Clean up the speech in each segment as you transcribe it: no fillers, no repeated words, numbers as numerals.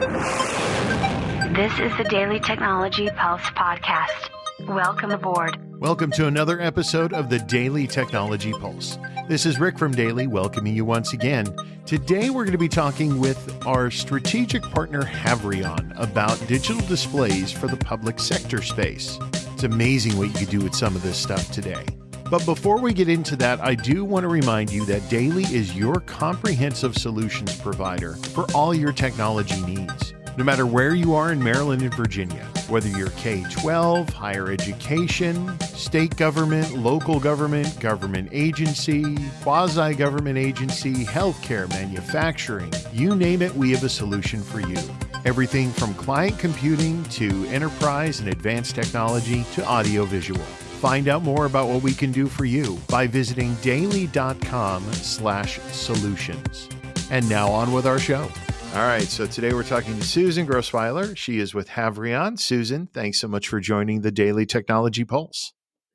This is the Daily Technology Pulse podcast. Welcome aboard. Welcome to another episode of the Daily Technology Pulse. This is Rick from Daily, welcoming you once again. Today we're going to be talking with our strategic partner Havrion about digital displays for the public sector space. It's amazing what you can do with some of this stuff today. But before we get into that, I do want to remind you that Daily is your comprehensive solutions provider for all your technology needs. No matter where you are in Maryland and Virginia, whether you're K-12, higher education, state government, local government, government agency, quasi-government agency, healthcare, manufacturing, you name it, we have a solution for you. Everything from client computing to enterprise and advanced technology to audiovisual. Find out more about what we can do for you by visiting daily.com/solutions. And now on with our show. All right, so today we're talking to Susan Grossweiler. She is with Havrion. Susan, thanks so much for joining the Daily Technology Pulse.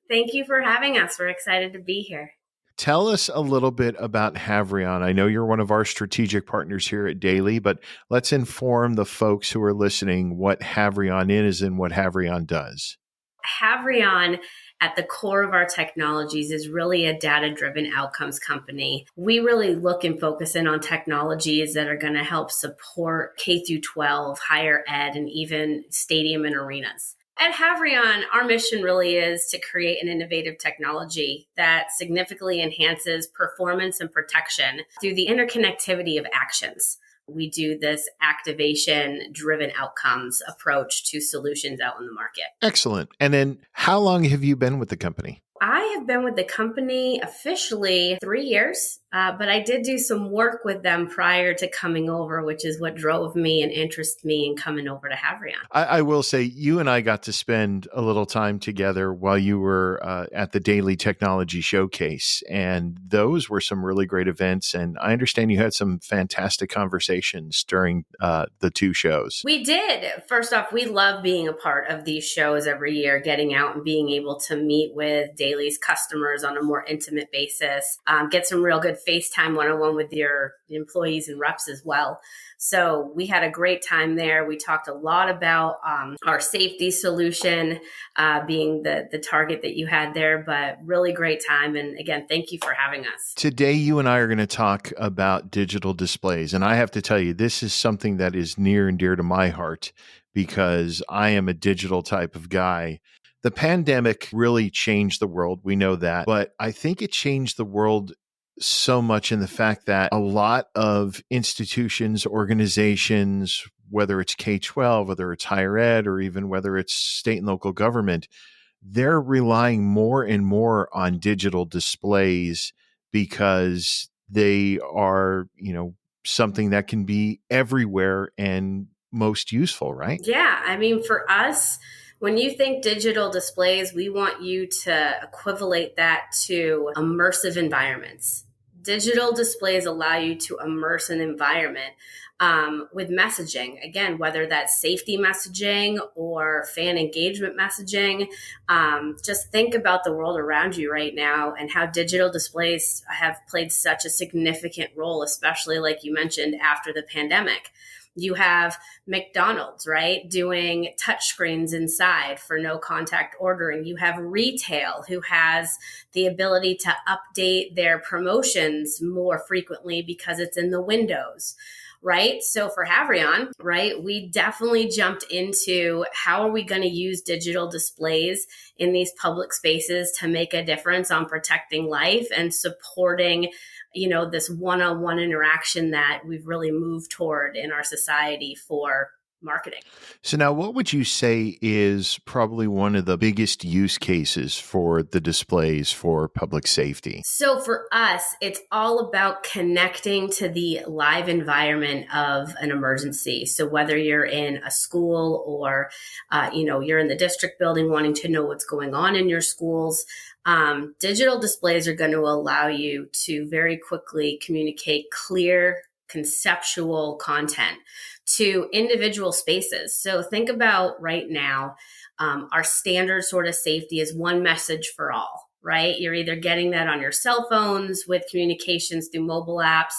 Thank you for having us. We're excited to be here. Tell us a little bit about Havrion. I know you're one of our strategic partners here at Daily, but let's inform the folks who are listening what Havrion is and what Havrion does. Havrion, at the core of our technologies, is really a data-driven outcomes company. We really look and focus in on technologies that are going to help support K through 12, higher ed, and even stadium and arenas. At Havrion, our mission really is to create an innovative technology that significantly enhances performance and protection through the interconnectivity of actions. We do this activation-driven outcomes approach to solutions out in the market. Excellent. And then how long have you been with the company? I have been with the company officially 3 years, but I did do some work with them prior to coming over, which is what drove me and interested me in coming over to Havrion. I will say you and I got to spend a little time together while you were at the Daily Technology Showcase, and those were some really great events. And I understand you had some fantastic conversations during the two shows. We did. First off, we love being a part of these shows every year, getting out and being able to meet with Daily's customers on a more intimate basis, get some real good FaceTime one-on-one with your employees and reps as well. So we had a great time there. We talked a lot about our safety solution being the target that you had there, but really great time. And again, thank you for having us. Today, you and I are going to talk about digital displays. And I have to tell you, this is something that is near and dear to my heart because I am a digital type of guy. The pandemic really changed the world. We know that. But I think it changed the world so much in the fact that a lot of institutions, organizations, whether it's K-12, whether it's higher ed, or even whether it's state and local government, they're relying more and more on digital displays because they are, something that can be everywhere and most useful, right? Yeah. I mean, for us, when you think digital displays, we want you to equivalate that to immersive environments. Digital displays allow you to immerse an environment with messaging. Again, whether that's safety messaging or fan engagement messaging, just think about the world around you right now and how digital displays have played such a significant role, especially like you mentioned after the pandemic. You have McDonald's, right, doing touchscreens inside for no contact ordering. You have retail who has the ability to update their promotions more frequently because it's in the windows, right? So for Havrion, right, we definitely jumped into how are we going to use digital displays in these public spaces to make a difference on protecting life and supporting this one-on-one interaction that we've really moved toward in our society for marketing. So now what would you say is probably one of the biggest use cases for the displays for public safety? So for us, it's all about connecting to the live environment of an emergency. So whether you're in a school or, you're in the district building wanting to know what's going on in your schools, digital displays are going to allow you to very quickly communicate clear, conceptual content to individual spaces. So think about right now, our standard sort of safety is one message for all, right? You're either getting that on your cell phones with communications through mobile apps,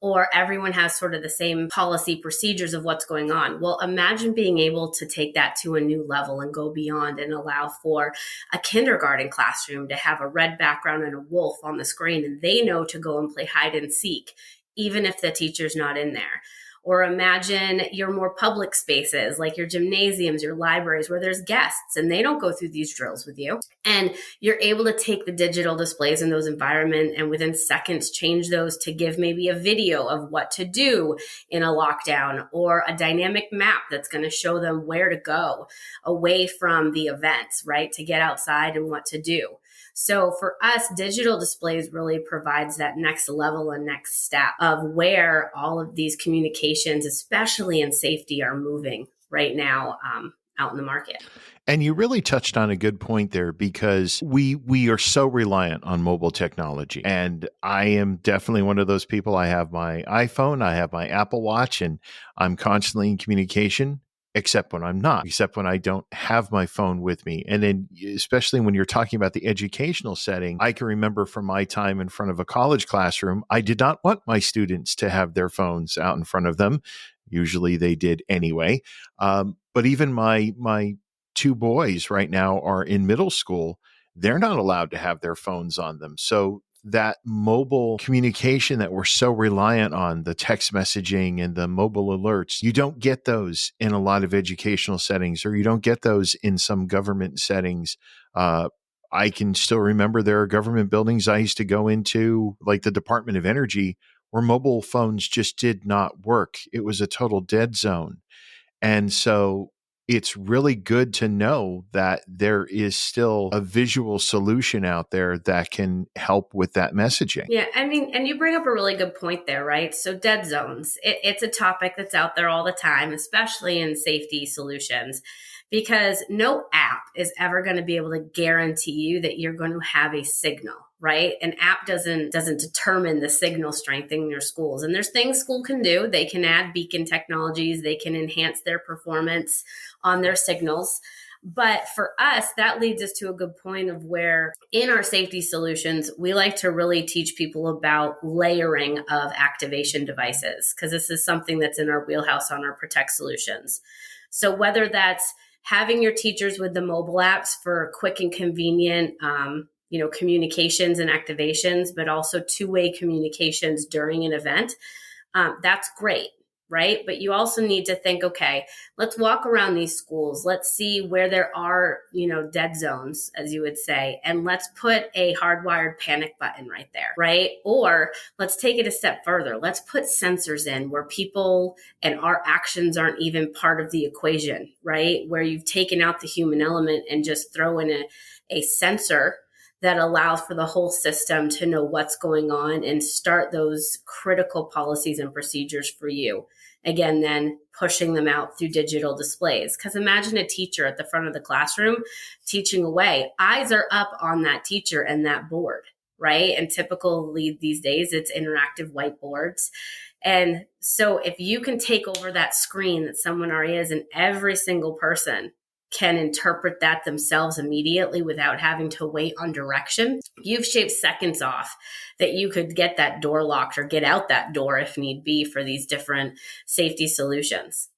or everyone has sort of the same policy procedures of what's going on. Well, imagine being able to take that to a new level and go beyond and allow for a kindergarten classroom to have a red background and a wolf on the screen, and they know to go and play hide and seek, even if the teacher's not in there. Or imagine your more public spaces like your gymnasiums, your libraries, where there's guests and they don't go through these drills with you. And you're able to take the digital displays in those environments and within seconds change those to give maybe a video of what to do in a lockdown, or a dynamic map that's going to show them where to go away from the events, right? To get outside and what to do. So for us, digital displays really provides that next level and next step of where all of these communications, especially in safety, are moving right now out in the market. And you really touched on a good point there, because we are so reliant on mobile technology. And I am definitely one of those people. I have my iPhone, I have my Apple Watch, and I'm constantly in communication. Except when I'm not, except when I don't have my phone with me. And then especially when you're talking about the educational setting, I can remember from my time in front of a college classroom, I did not want my students to have their phones out in front of them. Usually they did anyway. But even my two boys right now are in middle school. They're not allowed to have their phones on them. So that mobile communication that we're so reliant on, the text messaging and the mobile alerts, you don't get those in a lot of educational settings, or you don't get those in some government settings. I can still remember there are government buildings I used to go into, like the Department of Energy, where mobile phones just did not work. It was a total dead zone. And so it's really good to know that there is still a visual solution out there that can help with that messaging. Yeah, I mean, and you bring up a really good point there, right? So dead zones, it's a topic that's out there all the time, especially in safety solutions, because no app is ever going to be able to guarantee you that you're going to have a signal, right? An app doesn't determine the signal strength in your schools. And there's things school can do. They can add beacon technologies. They can enhance their performance on their signals. But for us, that leads us to a good point of where in our safety solutions, we like to really teach people about layering of activation devices, because this is something that's in our wheelhouse on our Protect solutions. So whether that's having your teachers with the mobile apps for quick and convenient communications and activations, but also two-way communications during an event, that's great. Right? But you also need to think, okay, let's walk around these schools. Let's see where there are, dead zones, as you would say, and let's put a hardwired panic button right there, right? Or let's take it a step further. Let's put sensors in where people and our actions aren't even part of the equation, right? Where you've taken out the human element and just throw in a sensor that allows for the whole system to know what's going on and start those critical policies and procedures for you. Again, then pushing them out through digital displays. Because imagine a teacher at the front of the classroom teaching away. Eyes are up on that teacher and that board, right? And typically these days it's interactive whiteboards. And so if you can take over that screen that someone already is, and every single person can interpret that themselves immediately without having to wait on direction, you've shaved seconds off that you could get that door locked or get out that door if need be for these different safety solutions.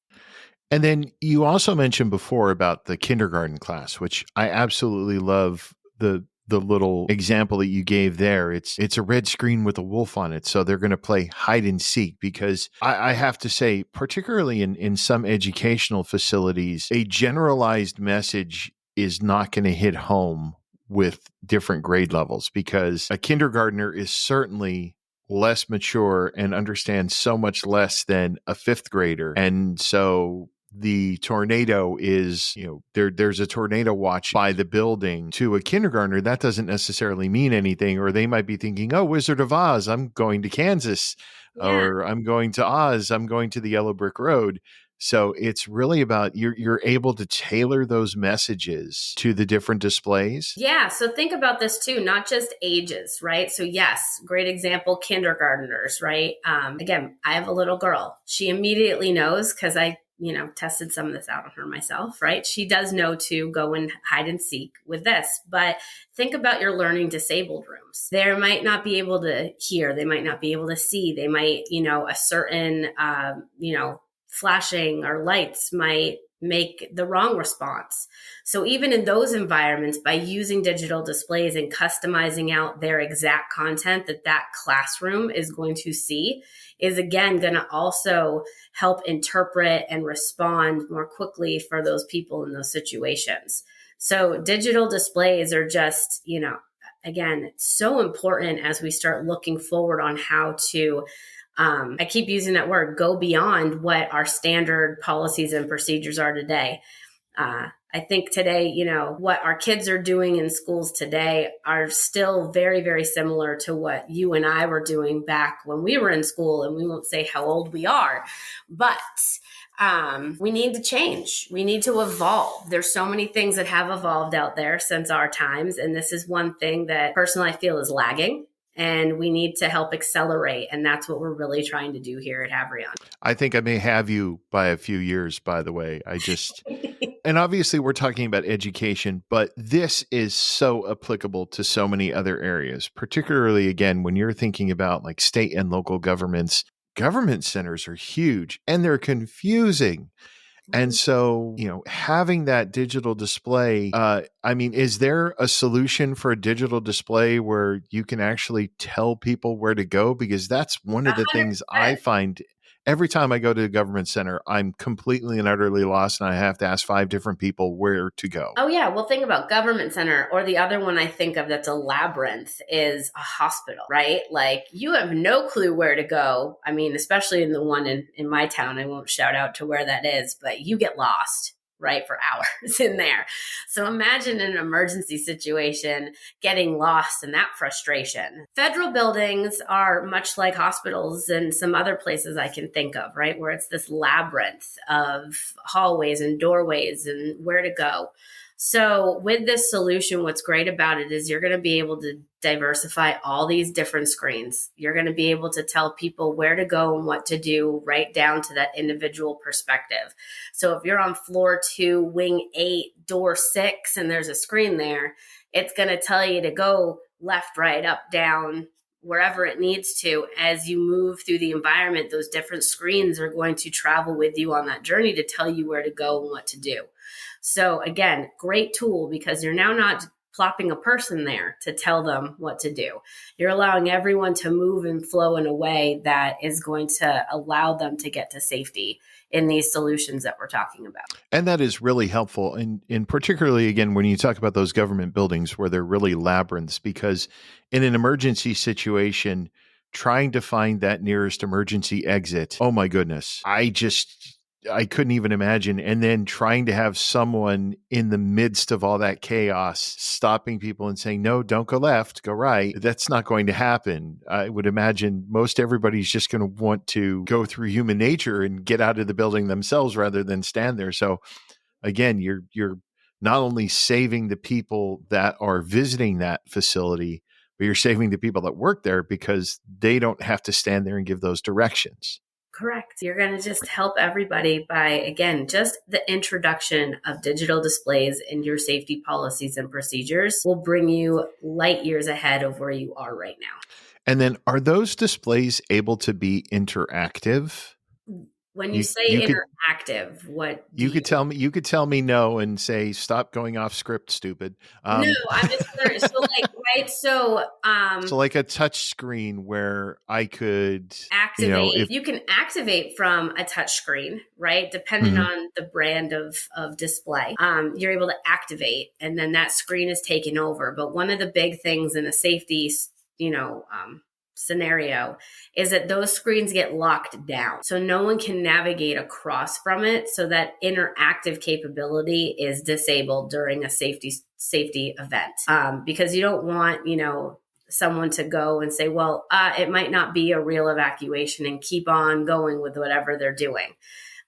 And then you also mentioned before about the kindergarten class, which I absolutely love the little example that you gave there. It's a red screen with a wolf on it. So they're going to play hide and seek, because I have to say, particularly in some educational facilities, a generalized message is not going to hit home with different grade levels, because a kindergartner is certainly less mature and understands so much less than a fifth grader. And so the tornado is, there's a tornado watch by the building. To a kindergartner, that doesn't necessarily mean anything, or they might be thinking, oh, Wizard of Oz, I'm going to Kansas, or I'm going to Oz, I'm going to the Yellow Brick Road. So it's really about you're able to tailor those messages to the different displays. Yeah. So think about this too, not just ages, right? So yes, great example, kindergartners, right? Again, I have a little girl. She immediately knows, because I tested some of this out on her myself, right? She does know to go and hide and seek with this, but think about your learning disabled rooms. They might not be able to hear, they might not be able to see, they might, a certain, flashing or lights might make the wrong response. So even in those environments, by using digital displays and customizing out their exact content that classroom is going to see is again going to also help interpret and respond more quickly for those people in those situations. So digital displays are just, again, so important as we start looking forward on how to I keep using that word, go beyond what our standard policies and procedures are today. I think today, what our kids are doing in schools today are still very, very similar to what you and I were doing back when we were in school. And we won't say how old we are, but we need to change. We need to evolve. There's so many things that have evolved out there since our times. And this is one thing that personally I feel is lagging. And we need to help accelerate. And that's what we're really trying to do here at Havrion. I think I may have you by a few years, by the way. And obviously we're talking about education, but this is so applicable to so many other areas, particularly, again, when you're thinking about like state and local governments. Government centers are huge and they're confusing. And so, having that digital display, is there a solution for a digital display where you can actually tell people where to go? Because that's one of the 100%. things I find every time I go to a government center, I'm completely and utterly lost and I have to ask 5 different people where to go. Oh, yeah. Well, think about government center, or the other one I think of that's a labyrinth is a hospital, right? Like you have no clue where to go. I mean, especially in the one in my town, I won't shout out to where that is, but you get lost, right, for hours in there. So imagine an emergency situation getting lost and that frustration. Federal buildings are much like hospitals and some other places I can think of, right, where it's this labyrinth of hallways and doorways and where to go. So with this solution, what's great about it is you're going to be able to diversify all these different screens. You're going to be able to tell people where to go and what to do right down to that individual perspective. So if you're on floor 2, wing 8, door 6, and there's a screen there, it's going to tell you to go left, right, up, down, wherever it needs to. As you move through the environment, those different screens are going to travel with you on that journey to tell you where to go and what to do. So again, great tool because you're now not plopping a person there to tell them what to do. You're allowing everyone to move and flow in a way that is going to allow them to get to safety in these solutions that we're talking about. And that is really helpful. And particularly, again, when you talk about those government buildings where they're really labyrinths, because in an emergency situation, trying to find that nearest emergency exit, oh my goodness, I couldn't even imagine. And then trying to have someone in the midst of all that chaos stopping people and saying, no, don't go left, go right. That's not going to happen. I would imagine most everybody's just going to want to go through human nature and get out of the building themselves rather than stand there. So again, you're not only saving the people that are visiting that facility, but you're saving the people that work there because they don't have to stand there and give those directions. Correct. You're going to just help everybody by, again, just the introduction of digital displays in your safety policies and procedures will bring you light years ahead of where you are right now. And then are those displays able to be interactive? When you say interactive, what you could tell me no and say stop going off script, stupid. No, I'm just curious. So right. So like a touch screen where I could activate. You can activate from a touch screen, right? Depending on the brand of display, you're able to activate, and then that screen is taken over. But one of the big things in a safety, scenario is that those screens get locked down. So no one can navigate across from it. So that interactive capability is disabled during a safety event. Because you don't want, someone to go and say, well, it might not be a real evacuation and keep on going with whatever they're doing.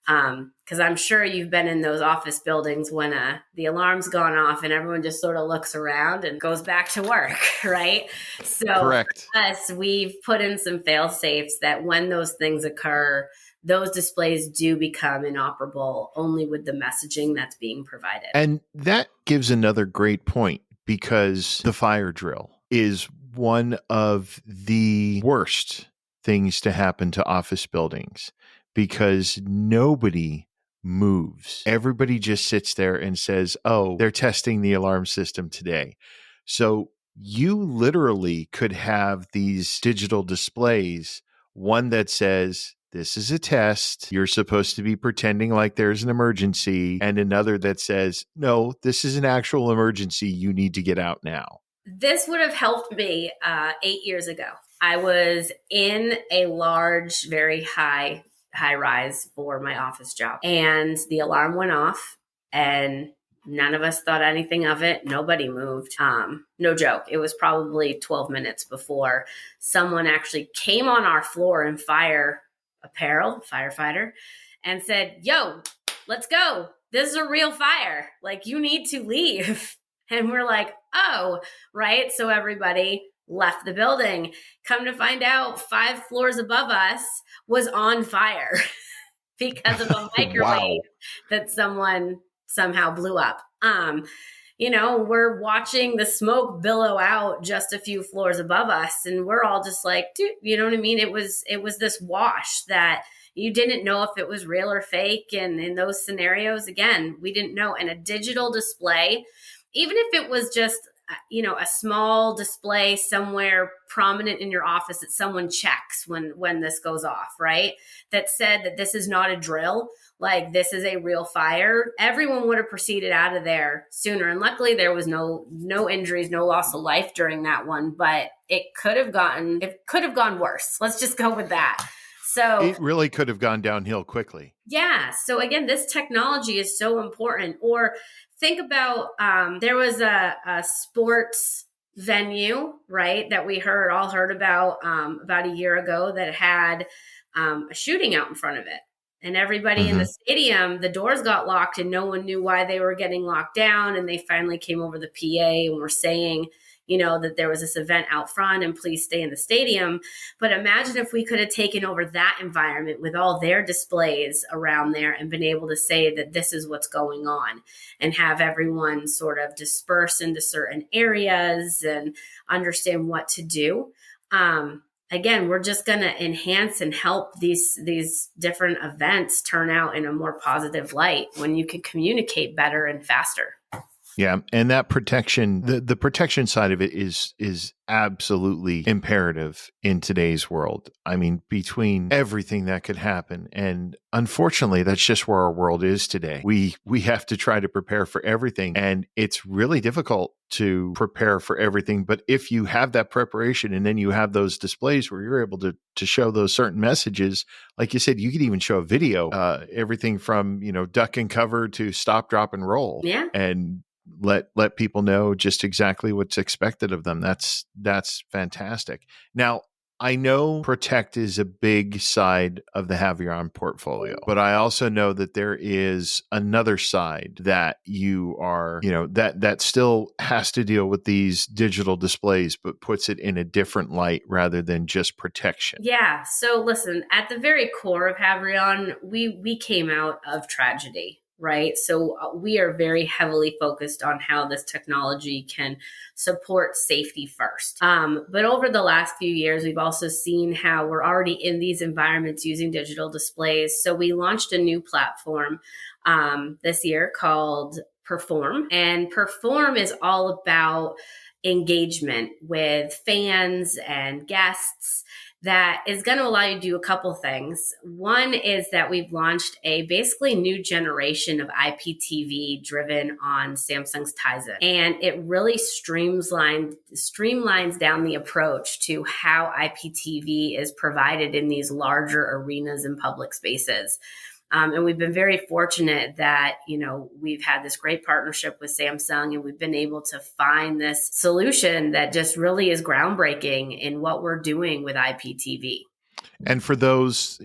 Because I'm sure you've been in those office buildings when the alarm's gone off and everyone just sort of looks around and goes back to work, right? So Correct. for us, we've put in some fail safes that when those things occur, those displays do become inoperable only with the messaging that's being provided. And that gives another great point, because the fire drill is one of the worst things to happen to office buildings, because nobody moves. Everybody just sits there and says, oh, they're testing the alarm system today. So you literally could have these digital displays, one that says, this is a test, you're supposed to be pretending like there's an emergency, and another that says, no, this is an actual emergency, you need to get out now. This would have helped me 8 years ago. I was in a large, very high rise for my office job, and the alarm went off, and none of us thought anything of it. Nobody moved. No joke. It was probably 12 minutes before someone actually came on our floor in fire apparel, firefighter, and said, yo, let's go. This is a real fire. Like, you need to leave. And we're like, oh, right. So everybody left the building. Come to find out, 5 floors above us was on fire because of a microwave that someone somehow blew up. We're watching the smoke billow out just a few floors above us, and we're all just like, dude, you know what I mean? It was this wash that you didn't know if it was real or fake. And in those scenarios, again, we didn't know. And a digital display, even if it was just, a small display somewhere prominent in your office that someone checks when this goes off, right? That said that this is not a drill, like this is a real fire, everyone would have proceeded out of there sooner. And luckily there was no injuries, no loss of life during that one, but it could have gone worse. Let's just go with that. So it really could have gone downhill quickly. Yeah. So again, this technology is so important. Or think about there was a sports venue, right, that we all heard about a year ago that had a shooting out in front of it. And everybody in the stadium, the doors got locked and no one knew why they were getting locked down. And they finally came over the PA and were saying, that there was this event out front and please stay in the stadium. But imagine if we could have taken over that environment with all their displays around there and been able to say that this is what's going on and have everyone sort of disperse into certain areas and understand what to do. Again, we're just going to enhance and help these different events turn out in a more positive light when you can communicate better and faster. Yeah. And that protection, the protection side of it is absolutely imperative in today's world. I mean, between everything that could happen. And unfortunately, that's just where our world is today. We have to try to prepare for everything. And it's really difficult to prepare for everything. But if you have that preparation and then you have those displays where you're able to show those certain messages, like you said, you could even show a video, everything from, duck and cover to stop, drop, and roll. Yeah. And let people know just exactly what's expected of them. That's fantastic. Now, I know Protect is a big side of the Havrion portfolio, but I also know that there is another side that you are, that still has to deal with these digital displays, but puts it in a different light rather than just protection. Yeah. So listen, at the very core of Havrion, we came out of tragedy. Right. So we are very heavily focused on how this technology can support safety first. But over the last few years, we've also seen how we're already in these environments using digital displays. So we launched a new platform this year called Perform. And Perform is all about engagement with fans and guests that is going to allow you to do a couple things. One is that we've launched a basically new generation of IPTV driven on Samsung's Tizen. And it really streamlines down the approach to how IPTV is provided in these larger arenas and public spaces. And we've been very fortunate that, we've had this great partnership with Samsung and we've been able to find this solution that just really is groundbreaking in what we're doing with IPTV. And for those,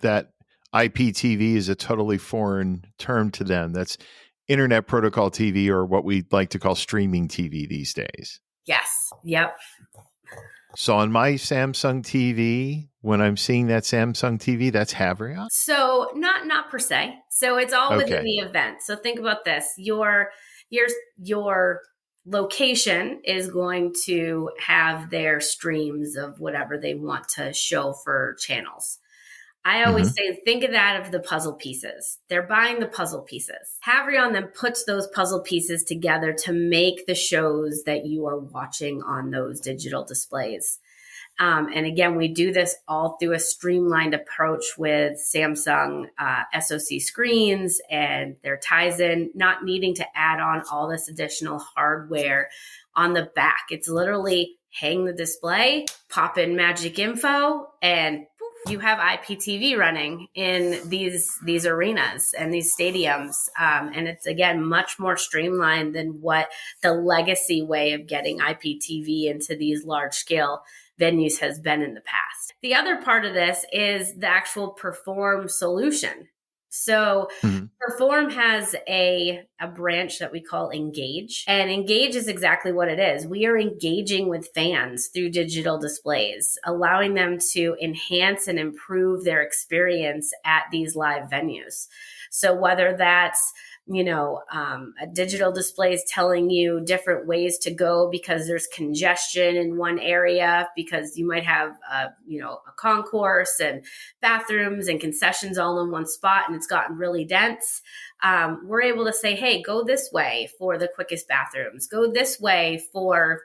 that IPTV is a totally foreign term to them. That's Internet Protocol TV, or what we like to call streaming TV these days. Yes. Yep. So on my Samsung TV, when I'm seeing that Samsung TV, that's Havrion? So not per se. So it's all within Okay. the event. So think about this. Your location is going to have their streams of whatever they want to show for channels. I always say, think of that of the puzzle pieces. They're buying the puzzle pieces. Havrion then puts those puzzle pieces together to make the shows that you are watching on those digital displays. And again, we do this all through a streamlined approach with Samsung SoC screens and their Tizen, not needing to add on all this additional hardware on the back. It's literally hang the display, pop in magic info, and you have IPTV running in these arenas and these stadiums. And it's, again, much more streamlined than what the legacy way of getting IPTV into these large scale venues has been in the past. The other part of this is the actual Perform solution. So Perform has a branch that we call Engage, and Engage is exactly what it is. We are engaging with fans through digital displays, allowing them to enhance and improve their experience at these live venues. So whether that's a digital display is telling you different ways to go because there's congestion in one area, because you might have a concourse and bathrooms and concessions all in one spot and it's gotten really dense. We're able to say, hey, go this way for the quickest bathrooms, go this way for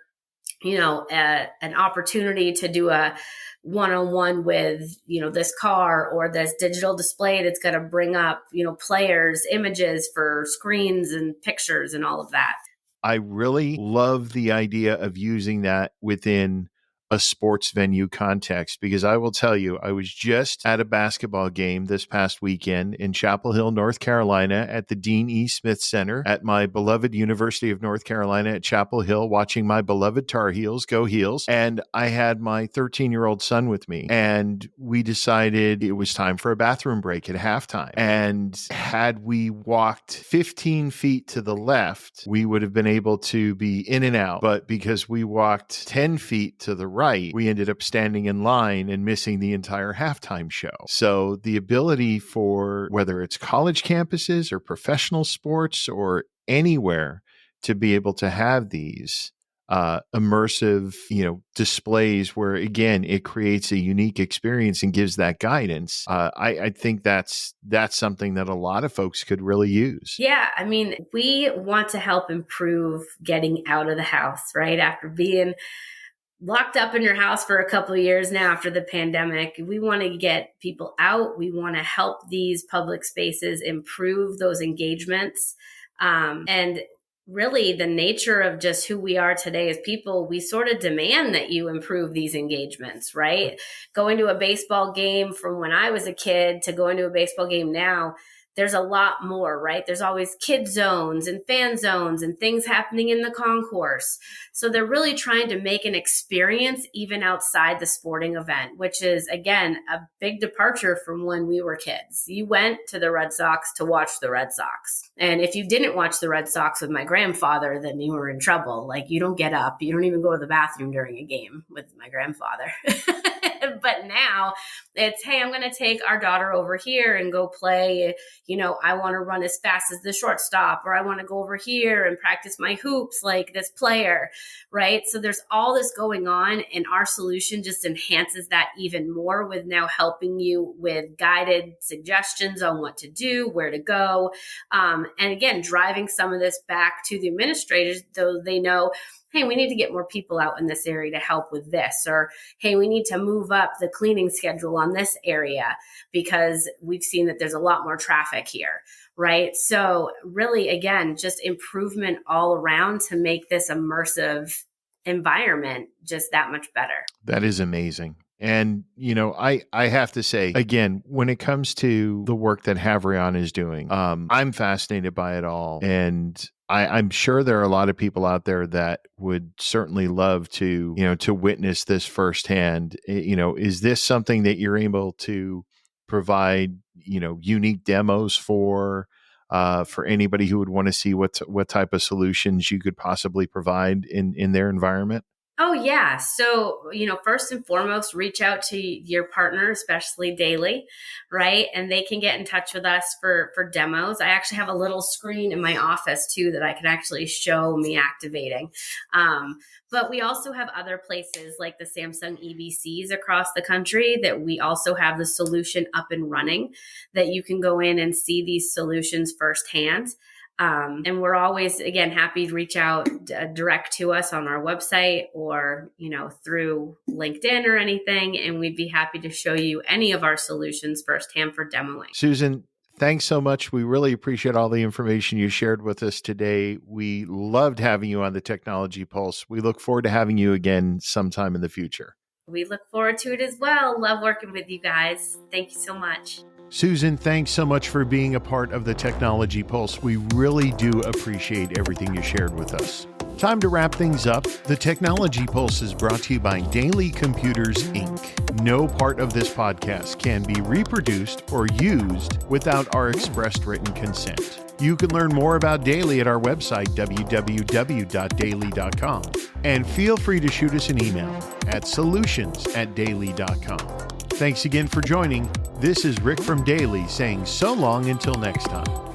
an opportunity to do a one-on-one with, this car or this digital display that's going to bring up, players, images for screens and pictures and all of that. I really love the idea of using that within a sports venue context, because I will tell you, I was just at a basketball game this past weekend in Chapel Hill, North Carolina, at the Dean E. Smith Center at my beloved University of North Carolina at Chapel Hill, watching my beloved Tar Heels, go Heels. And I had my 13-year-old son with me, and we decided it was time for a bathroom break at halftime. And had we walked 15 feet to the left, we would have been able to be in and out. But because we walked 10 feet to the right, we ended up standing in line and missing the entire halftime show. So the ability for, whether it's college campuses or professional sports or anywhere, to be able to have these immersive, displays where, again, it creates a unique experience and gives that guidance. I think that's something that a lot of folks could really use. Yeah. I mean, we want to help improve getting out of the house, right? After being locked up in your house for a couple of years now after the pandemic, we want to get people out. We want to help these public spaces improve those engagements. And really, the nature of just who we are today as people, we sort of demand that you improve these engagements, right? Going to a baseball game from when I was a kid to going to a baseball game now, there's a lot more, right? There's always kid zones and fan zones and things happening in the concourse. So they're really trying to make an experience even outside the sporting event, which is, again, a big departure from when we were kids. You went to the Red Sox to watch the Red Sox. And if you didn't watch the Red Sox with my grandfather, then you were in trouble. Like, you don't get up. You don't even go to the bathroom during a game with my grandfather. But now it's, hey, I'm going to take our daughter over here and go play. I want to run as fast as the shortstop, or I want to go over here and practice my hoops like this player, right? So there's all this going on, and our solution just enhances that even more with now helping you with guided suggestions on what to do, where to go. And again, driving some of this back to the administrators, though they know, hey, we need to get more people out in this area to help with this, or hey, we need to move up the cleaning schedule on this area because we've seen that there's a lot more traffic here, right? So really, again, just improvement all around to make this immersive environment just that much better. That is amazing. And, I have to say, again, when it comes to the work that Havrion is doing, I'm fascinated by it all. And I'm sure there are a lot of people out there that would certainly love to, to witness this firsthand. Is this something that you're able to provide, unique demos for anybody who would want to see what type of solutions you could possibly provide in their environment? Oh, yeah. So, first and foremost, reach out to your partner, especially daily, right? And they can get in touch with us for demos. I actually have a little screen in my office too that I can actually show me activating. But we also have other places like the Samsung EBCs across the country that we also have the solution up and running that you can go in and see these solutions firsthand. And we're always, again, happy to reach out direct to us on our website or, through LinkedIn or anything. And we'd be happy to show you any of our solutions firsthand for demoing. Susan, thanks so much. We really appreciate all the information you shared with us today. We loved having you on the Technology Pulse. We look forward to having you again sometime in the future. We look forward to it as well. Love working with you guys. Thank you so much. Susan, thanks so much for being a part of the Technology Pulse. We really do appreciate everything you shared with us. Time to wrap things up. The Technology Pulse is brought to you by Daily Computers, Inc. No part of this podcast can be reproduced or used without our expressed written consent. You can learn more about Daily at our website, www.daily.com. And feel free to shoot us an email at solutions@daily.com. Thanks again for joining. This is Rick from Daily saying so long until next time.